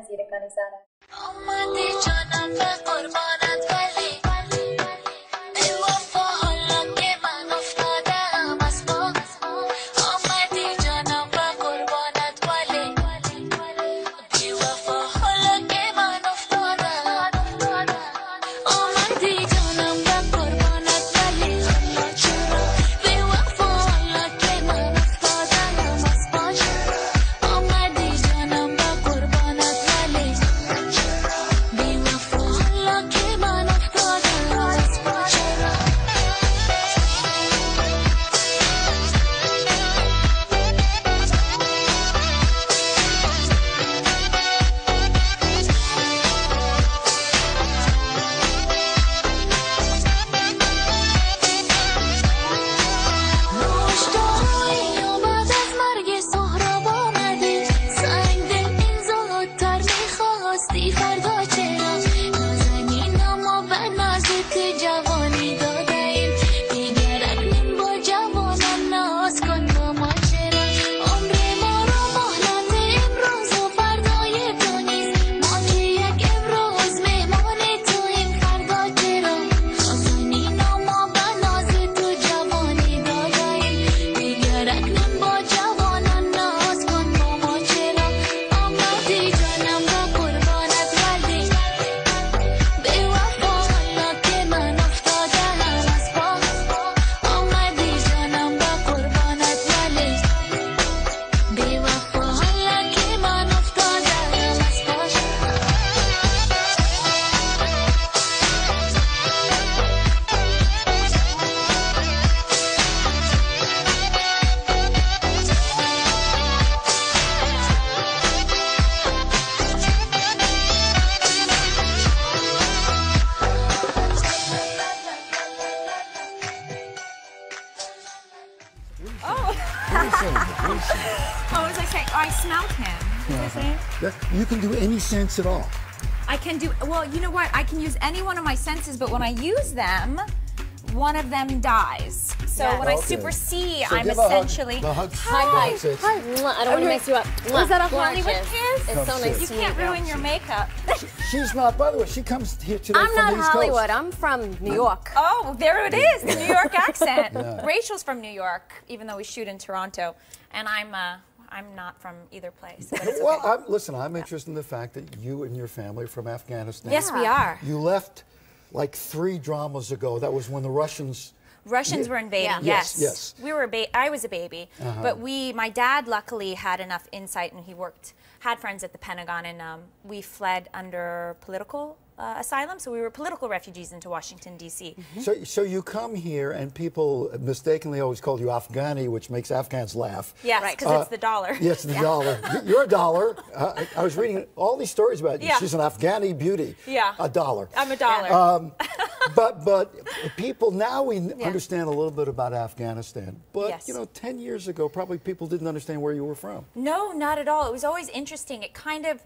زیر کانی سرم. اومدی جانم و قربانت ولی ای وفا حالا که من افتادم از پا اومدی جانم و قربانت ولی ای وفا حالا که من افتادم اومدی جانم و قربانت ولی حالا چرا ای وفا حالا که من افتادم از پا اومدی جانم و قربانت ولی بی وفا حالا که من افتادم از پا چرا نوشته‌هایی و بعد از مرگ سهراب آمدی سنگ دل این زودتر میخواستی فردا چرا نازنین اما به نازت جوانی دادیم دیگر اکنون با جوانان ناز کن با ما چرا عمر ما را مهلت امروز و فردای تو نیست ما که یک امروز مهمان توییم فردا چرا نازنین اما به ناز تو جوانی دادیم دیگر اکنون با جوانان ناز کن با ما چرا آمدی جانم و قربانت ولی به وفا حالا که من افتادم از پا آمدی جانم و قربانت ولی به وفا حالا که من افتادم از پا What was I saying? Oh, I smelled him. What was I saying? You can do any sense at all. I can do, well, you know what? I can use any one of my senses, but when I use them, one of them dies. So Yes. when I Okay. super C, So I'm give a hug. essentially. The hug. Hi, the hi. hug says- Hi. Mwah. I don't want to mess you up. Mwah. Was that a Gorgeous. Hollywood kiss? It's so Come nice sit. You to can't meet you. ruin your makeup. She's not, by the way, she comes here today I'm from not the East Hollywood. Coast. I'm from New York. Oh, there it is, the New York accent. Yeah. Rachel's from New York, even though we shoot in Toronto, and I'm not from either place. But it's Well, okay. listen, I'm interested in the fact that you and your family are from Afghanistan. Yes, we are. You left like 3 dramas ago. That was when the Russians Russians were invading. Yeah. Yes, Yes. We were. I was a baby, but my dad luckily had enough insight, and he had friends at the Pentagon, and we fled under political asylum. So we were political refugees into Washington D.C. So you come here and people mistakenly always call you Afghani, which makes Afghans laugh. Yes, Right. because it's the dollar. Yes, the dollar. You're a dollar. I was reading all these stories about you. Yeah. She's an Afghani beauty. Yeah. A dollar. I'm a dollar. But people, now we understand a little bit about Afghanistan. But, Yes. you know, 10 years ago, probably people didn't understand where you were from. No, not at all. It was always interesting. It kind of,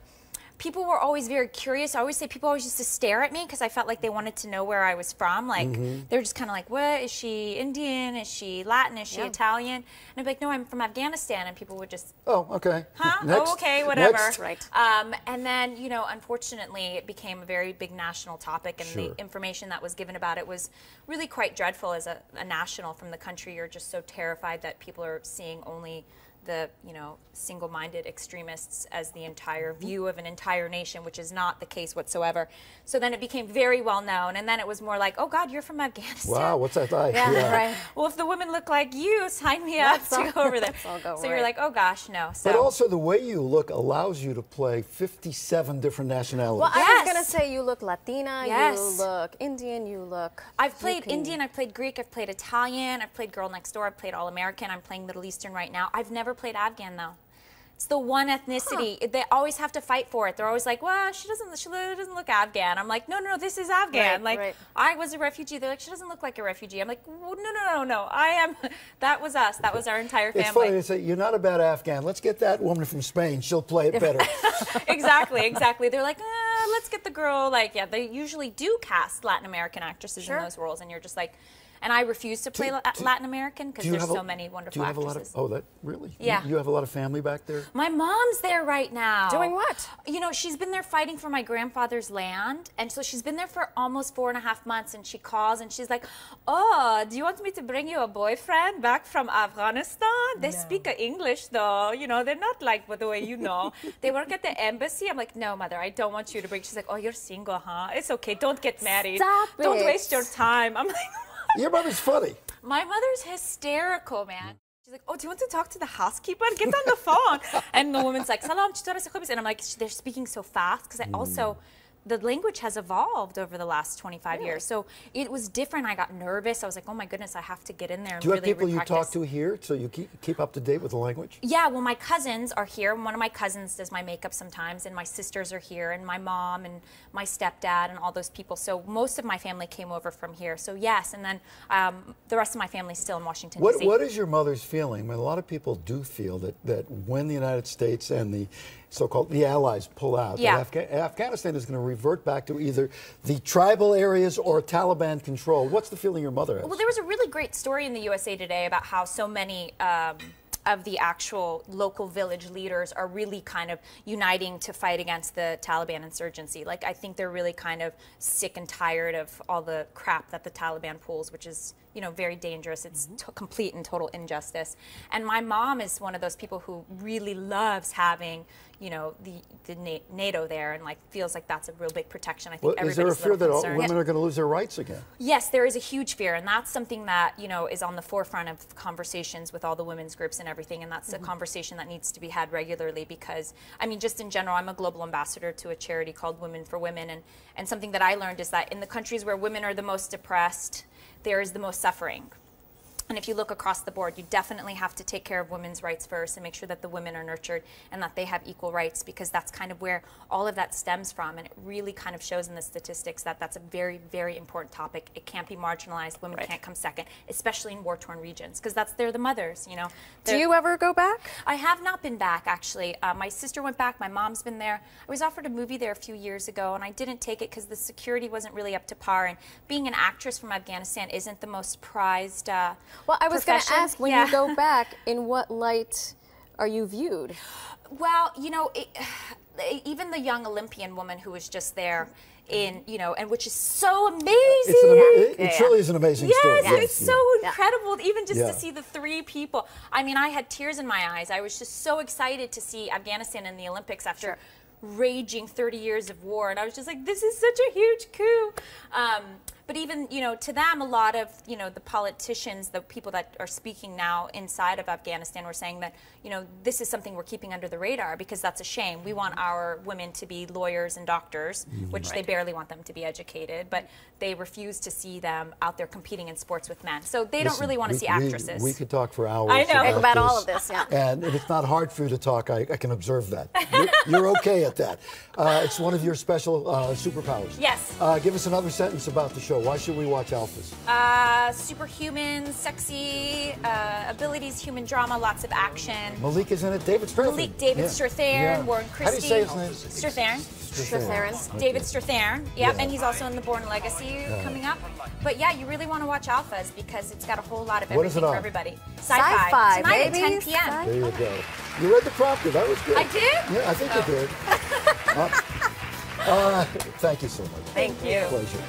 people were always very curious. I always say people always used to stare at me because I felt like they wanted to know where I was from. Like, they're just kind of like, what, is she Indian? Is she Latin? Is she Italian? And I'd be like, no, I'm from Afghanistan. And people would just, Oh, okay. huh? Next. Oh, okay, whatever. Next. Right. And then, you know, unfortunately, it became a very big national topic, and Sure. the information that was given about it was really quite dreadful. As a national from the country, you're just so terrified that people are seeing only the, you know, single-minded extremists as the entire view of an entire nation, which is not the case whatsoever. So then it became very well known, and then it was more like, oh God, you're from Afghanistan. Wow, what's that like? Yeah, right. Well, if the women look like you, sign me up to go over there. I'll go, So you're right. like, oh gosh, no. So. But also the way you look allows you to play 57 different nationalities. Well, I Yes. was going to say you look Latina, Yes. you look Indian, you look... I've played you can- Indian, I've played Greek, I've played Italian, I've played Girl Next Door, I've played All American, I'm playing Middle Eastern right now. I've never played Afghan though. It's the one ethnicity. They always have to fight for it. They're always like, well, she doesn't look Afghan. I'm like, no, no, this is Afghan. Right, like, right. I was a refugee. They're like, she doesn't look like a refugee. I'm like, well, no, no, no, no. I am. That was us. That was our entire family. It's funny, they say, you're not a bad Afghan. Let's get that woman from Spain. She'll play it better. Exactly, exactly. They're like, let's get the girl. Like, yeah, they usually do cast Latin American actresses in those roles, and you're just like, And I refuse to play Latin American because there's so many wonderful actresses. Do you have actresses. a lot of, oh, that, really? Yeah. You have a lot of family back there? My mom's there right now. Doing what? You know, she's been there fighting for my grandfather's land. And so she's been there for almost 4.5 months. And she calls and she's like, oh, do you want me to bring you a boyfriend back from Afghanistan? They speak English, though. You know, they're not like the way you know. They work at the embassy. I'm like, no, mother, I don't want you to bring. She's like, oh, you're single, huh? It's okay. Don't get married. Stop Don't it. waste your time. I'm like, what? Your mother's funny. My mother's hysterical, man. She's like, oh, do you want to talk to the housekeeper? Get on the phone. And the woman's like, salam, and I'm like, they're speaking so fast because I also, the language has evolved over the last 25 years. So it was different. I got nervous. I was like, oh my goodness, I have to get in there and Do you really have people you repractice. talk to here so you keep up to date with the language? Yeah, well, my cousins are here. One of my cousins does my makeup sometimes, and my sisters are here, and my mom and my stepdad and all those people. So most of my family came over from here. So yes, and then the rest of my family's still in Washington, D.C. What is your mother's feeling? I mean, a lot of people do feel that when the United States and the so-called the Allies pull out, that Afghanistan is going to revert back to either the tribal areas or Taliban control. What's the feeling your mother has? Well, there was a really great story in the USA Today about how so many of the actual local village leaders are really kind of uniting to fight against the Taliban insurgency. Like, I think they're really kind of sick and tired of all the crap that the Taliban pulls, which is, you know, very dangerous. It's complete and total injustice. And my mom is one of those people who really loves having, you know, the NATO there, and like feels like that's a real big protection. I think Is there a fear that concerned. women are going to lose their rights again? Yes, there is a huge fear, and that's something that, you know, is on the forefront of conversations with all the women's groups and everything, and that's a conversation that needs to be had regularly because, I mean, just in general, I'm a global ambassador to a charity called Women for Women, and something that I learned is that in the countries where women are the most depressed, there is the most suffering. And if you look across the board, you definitely have to take care of women's rights first and make sure that the women are nurtured and that they have equal rights, because that's kind of where all of that stems from. And it really kind of shows in the statistics that that's a very, very important topic. It can't be marginalized. Women can't come second, especially in war-torn regions, because they're the mothers, you know. Do you ever go back? I have not been back, actually. My sister went back. My mom's been there. I was offered a movie there a few years ago, and I didn't take it because the security wasn't really up to par. And being an actress from Afghanistan isn't the most prized Well, I was going to profession. ask, when you go back, in what light are you viewed? Well, you know, even the young Olympian woman who was just there, you know, and which is so amazing. It truly is an amazing story. Yes, it's so incredible, even just to see the 3 people. I mean, I had tears in my eyes. I was just so excited to see Afghanistan in the Olympics after raging 30 years of war, and I was just like, this is such a huge coup. But even, you know, to them, a lot of, you know, the politicians, the people that are speaking now inside of Afghanistan were saying that, you know, this is something we're keeping under the radar because that's a shame. We want our women to be lawyers and doctors, which they barely want them to be educated, but they refuse to see them out there competing in sports with men. So they don't really want to see actresses. We could talk for hours I know. About all of this, And it's not hard for you to talk. I can observe that. You're okay at that. It's one of your special superpowers. Yes. Give us another sentence about the show. Why should we watch Alphas? Superhuman, sexy, abilities, human drama, lots of action. Malik is in it. David Strathairn. Malik, David Strathairn, Warren Christie. How do you say his name? Strathairn. David Strathairn. Yep, and he's also in the Born Legacy coming up. But yeah, you really want to watch Alphas because it's got a whole lot of everything for everybody. Sci-fi, Tonight baby. at 10 p.m. There you go. You read the prompter. That was good. I did? Yeah, I think you did. Thank you so much. Thank you. Pleasure.